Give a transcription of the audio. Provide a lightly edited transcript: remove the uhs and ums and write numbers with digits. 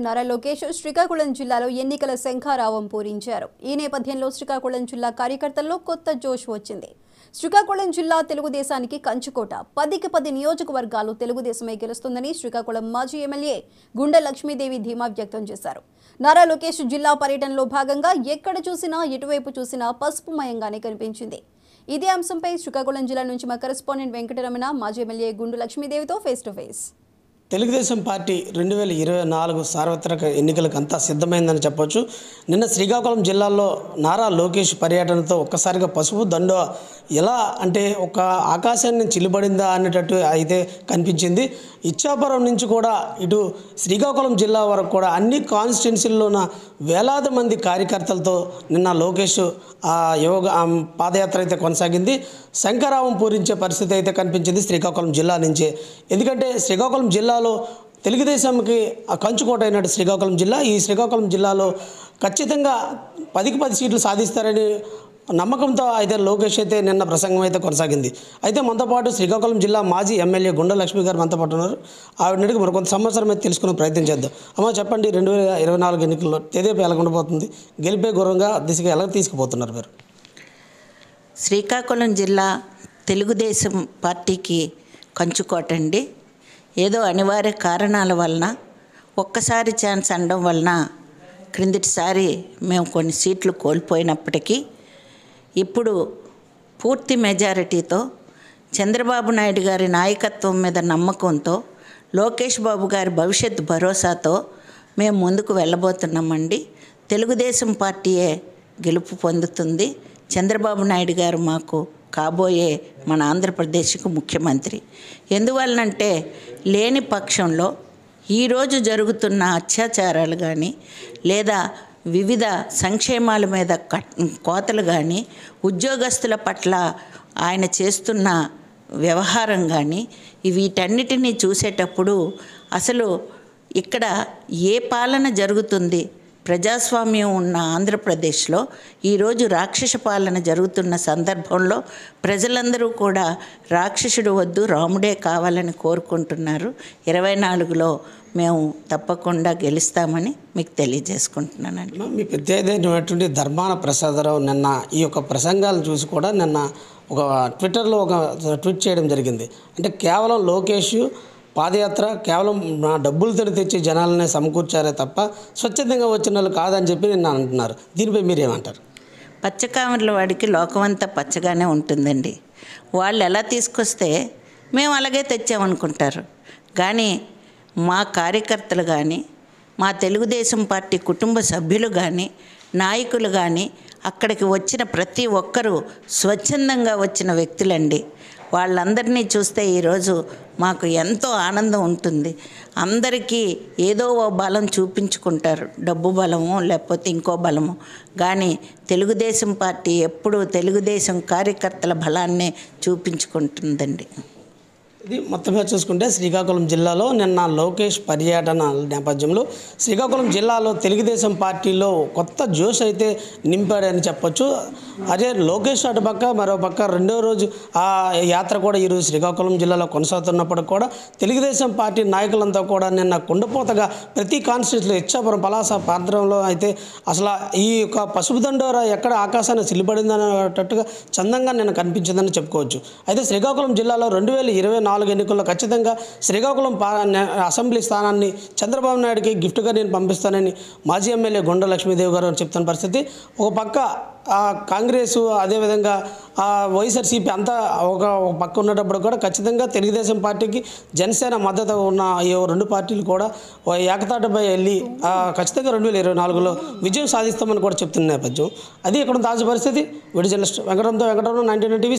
నారా లోకేష్ శ్రీకాకుళం జిల్లాలో ఎన్నికల శంఖారావం పూరించారు. ఈ నేపథ్యంలో శ్రీకాకుళం జిల్లా కార్యకర్తల్లో కొత్త జోష్ వచ్చింది. శ్రీకాకుళం జిల్లా తెలుగుదేశానికి కంచుకోట. 10కి 10 నియోజకవర్గాలు తెలుగుదేశమే గెలుస్తుందని శ్రీకాకుళం మాజీ ఎమ్మెల్యే గుండె లక్ష్మీదేవి ధీమా వ్యక్తం చేశారు. నారా లోకేష్ జిల్లా పర్యటనలో భాగంగా ఎక్కడ చూసినా ఎటువైపు చూసినా పసుపుమయంగానే కనిపించింది. ఇదే అంశంపై శ్రీకాకుళం జిల్లా నుంచి మా కరెస్పాండెంట్ వెంకటరమణ మాజీ ఎమ్మెల్యే గుండు లక్ష్మీదేవితో face to face. Telugu Desam party 2024 సార్వత్రిక ఎన్నికలకు అంతా సిద్ధమైందని చెప్పొచ్చు. నిన్న శ్రీకాకుళం జిల్లాలో నారా లోకేష్ పర్యటనతో ఒక్కసారిగా పసుపు దండ ఎలా అంటే ఒక ఆకాశాన్ని చిల్లుబడిందా అనేటట్టు అయితే కనిపించింది. ఇచ్చాపురం నుంచి కూడా ఇటు శ్రీకాకుళం జిల్లా వరకు కూడా అన్ని కాన్స్టిట్యున్సీల్లోన వేలాది మంది కార్యకర్తలతో నిన్న లోకేష్ పాదయాత్ర అయితే కొనసాగింది. శంఖారావం పూరించే పరిస్థితి అయితే కనిపించింది శ్రీకాకుళం జిల్లా నుంచే. ఎందుకంటే శ్రీకాకుళం జిల్లాలో తెలుగుదేశంకి కంచుకోట అయినట్టు శ్రీకాకుళం జిల్లా. ఈ శ్రీకాకుళం జిల్లాలో ఖచ్చితంగా 10కి 10 సీట్లు సాధిస్తారని నమ్మకంతో అయితే లోకేష్ అయితే నిన్న ప్రసంగం అయితే కొనసాగింది. అయితే మనతో పాటు శ్రీకాకుళం జిల్లా మాజీ ఎమ్మెల్యే గుండె లక్ష్మి గారు మనతో పాటు ఉన్నారు. ఆవిడకి మరికొంత సంవత్సరం అయితే తెలుసుకునే ప్రయత్నం చేద్దాం. అమ్మ చెప్పండి, 2024 ఎన్నికల్లో తెదేపు ఎలా ఉండబోతుంది? గెలిపే గురంగా దిశగా ఎలా తీసుకుపోతున్నారు మీరు? శ్రీకాకుళం జిల్లా తెలుగుదేశం పార్టీకి కంచుకోటండి. ఏదో అనివార్య కారణాల వలన ఒక్కసారి ఛాన్స్ అనడం వలన క్రిందటిసారి మేము కొన్ని సీట్లు కోల్పోయినప్పటికీ ఇప్పుడు పూర్తి మెజారిటీతో చంద్రబాబు నాయుడు గారి నాయకత్వం మీద నమ్మకంతో లోకేష్ బాబు గారి భవిష్యత్ భరోసాతో మేము ముందుకు వెళ్ళబోతున్నామండి. తెలుగుదేశం పార్టీయే గెలుపు పొందుతుంది. చంద్రబాబు నాయుడు గారు మాకు కాబోయే మన ఆంధ్రప్రదేశ్కు ముఖ్యమంత్రి. ఎందువలనంటే లేని పక్షంలో ఈరోజు జరుగుతున్న అత్యాచారాలు కానీ లేదా వివిధ సంక్షేమాల మీద కోతలు కానీ ఉద్యోగస్తుల పట్ల ఆయన చేస్తున్న వ్యవహారం కానీ వీటన్నిటినీ చూసేటప్పుడు అసలు ఇక్కడ ఏ పాలన జరుగుతుంది? ప్రజాస్వామ్యం ఉన్న ఆంధ్రప్రదేశ్లో ఈరోజు రాక్షస పాలన జరుగుతున్న సందర్భంలో ప్రజలందరూ కూడా రాక్షసుడు వద్దు రాముడే కావాలని కోరుకుంటున్నారు. 24లో మేము తప్పకుండా గెలుస్తామని మీకు తెలియజేసుకుంటున్నానండి. మీ పెద్దటువంటి ధర్మాన ప్రసాదరావు నిన్న ఈ యొక్క ప్రసంగాలు చూసి కూడా నిన్న ఒక ట్విట్టర్లో ఒక ట్వీట్ చేయడం జరిగింది. అంటే కేవలం లోకేష్ పాదయాత్ర కేవలం డబ్బులతో తెచ్చి జనాలనే సమకూర్చారే తప్ప స్వచ్ఛందంగా వచ్చిన వాళ్ళు కాదని చెప్పి నిన్న అంటున్నారు. దీనిపై మీరేమంటారు? పచ్చకామర్ల వాడికి లోకమంతా పచ్చగానే ఉంటుందండి. వాళ్ళు ఎలా తీసుకొస్తే మేము అలాగే తెచ్చామనుకుంటారు. కానీ మా కార్యకర్తలు కానీ మా తెలుగుదేశం పార్టీ కుటుంబ సభ్యులు కానీ నాయకులు కానీ అక్కడికి వచ్చిన ప్రతి ఒక్కరూ స్వచ్ఛందంగా వచ్చిన వ్యక్తులండి. వాళ్ళందరినీ చూస్తే ఈరోజు మాకు ఎంతో ఆనందం ఉంటుంది. అందరికీ ఏదో ఓ బలం చూపించుకుంటారు, డబ్బు బలము లేకపోతే ఇంకో బలము. కానీ తెలుగుదేశం పార్టీ ఎప్పుడూ తెలుగుదేశం కార్యకర్తల బలాన్నే చూపించుకుంటుందండి. ఇది మొత్తంగా చూసుకుంటే శ్రీకాకుళం జిల్లాలో నిన్న లోకేష్ పర్యటన నేపథ్యంలో శ్రీకాకుళం జిల్లాలో తెలుగుదేశం పార్టీలో కొత్త జోష్ అయితే నింపాడని చెప్పొచ్చు. అదే లోకేష్ అటుపక్క మరోపక్క రెండో రోజు ఆ యాత్ర కూడా ఈరోజు శ్రీకాకుళం జిల్లాలో కొనసాగుతున్నప్పుడు కూడా తెలుగుదేశం పార్టీ నాయకులంతా కూడా నిన్న కుండపోతగా ప్రతి కాన్స్టిట్యూన్సీలో ఇచ్చాపురం పలాస ప్రాంతంలో అయితే అసలు ఈ యొక్క పసుపు దండోర ఎక్కడ ఆకాశాన్ని సిల్లిపడిందనేటట్టుగా చందంగా నిన్న కనిపించిందని చెప్పుకోవచ్చు. అయితే శ్రీకాకుళం జిల్లాలో 2024 ఎన్నికల్లో ఖచ్చితంగా శ్రీకాకుళం అసెంబ్లీ స్థానాన్ని చంద్రబాబు నాయుడికి గిఫ్ట్గా నేను పంపిస్తానని మాజీ ఎమ్మెల్యే గుండె లక్ష్మీదేవి గారు చెప్తున్న పరిస్థితి. ఒక పక్క కాంగ్రెస్ అదేవిధంగా వైఎస్ఆర్సీపీ అంతా ఒక పక్క ఉన్నప్పుడు కూడా ఖచ్చితంగా తెలుగుదేశం పార్టీకి జనసేన మద్దతు ఉన్న ఈ రెండు పార్టీలు కూడా ఏకతాటిపై వెళ్ళి ఖచ్చితంగా 2024లో విజయం సాధిస్తామని కూడా చెప్తున్న నేపథ్యం. అది ఇక్కడ తాజా పరిస్థితి. Video journalist Venkataramana 99 TV.